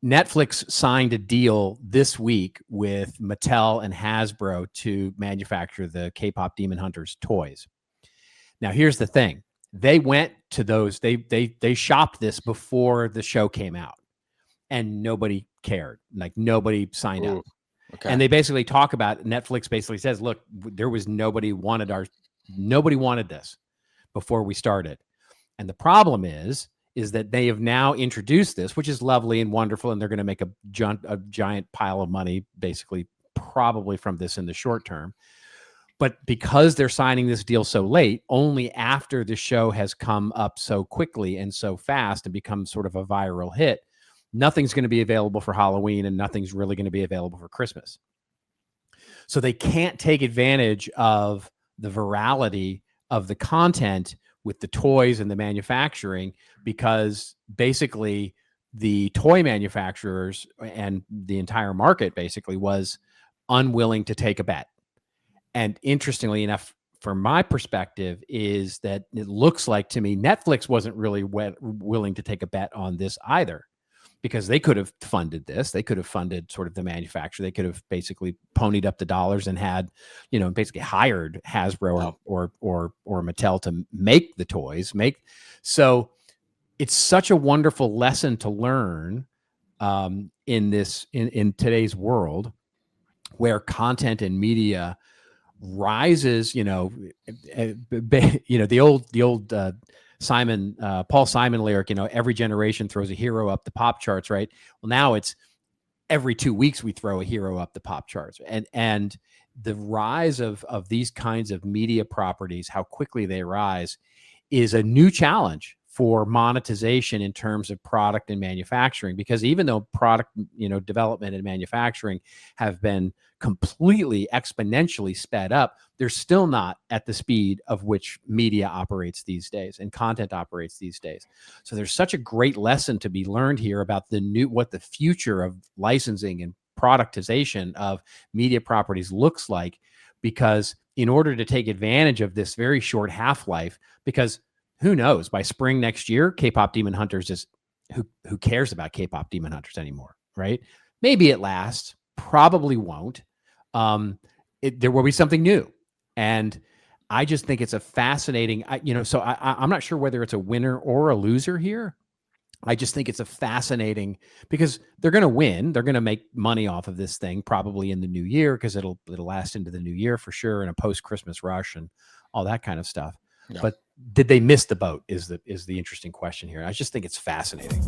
Netflix signed a deal this week with Mattel and Hasbro to manufacture the KPop Demon Hunters toys. Now, here's the thing. They went to those, they shopped this before the show came out, and nobody cared. Like, nobody signed up. Okay. And they basically talk about, Netflix basically says, look, there was nobody wanted this before we started. And the problem is that they have now introduced this, which is lovely and wonderful, and they're going to make a giant pile of money, basically, probably from this in the short term. But because they're signing this deal so late, only after the show has come up so quickly and so fast and become sort of a viral hit, nothing's going to be available for Halloween, and nothing's really going to be available for Christmas. So they can't take advantage of the virality of the content with the toys and the manufacturing, because basically the toy manufacturers and the entire market basically was unwilling to take a bet. And interestingly enough, from my perspective, is that it looks like to me Netflix wasn't really willing to take a bet on this either, because they could have funded this. They could have funded sort of the manufacturer. They could have basically ponied up the dollars and had, basically hired Hasbro or Mattel to make the toys. So it's such a wonderful lesson to learn in today's world, where content and media rises. The old Paul Simon lyric, every generation throws a hero up the pop charts, right? Well, now it's every 2 weeks we throw a hero up the pop charts. And the rise of these kinds of media properties, how quickly they rise, is a new challenge for monetization in terms of product and manufacturing. Because even though product, development and manufacturing have been completely exponentially sped up, they're still not at the speed of which media operates these days and content operates these days. So there's such a great lesson to be learned here about what the future of licensing and productization of media properties looks like, because in order to take advantage of this very short half-life, because who knows, by spring next year, KPop Demon Hunters is, who cares about KPop Demon Hunters anymore, right? Maybe it lasts, probably won't. There will be something new. And I just think it's a fascinating, I'm not sure whether it's a winner or a loser here. I just think it's a fascinating, because they're going to win. They're going to make money off of this thing probably in the new year, because it'll last into the new year for sure, and a post-Christmas rush and all that kind of stuff. Yeah. But did they miss the boat is the interesting question here. I just think it's fascinating.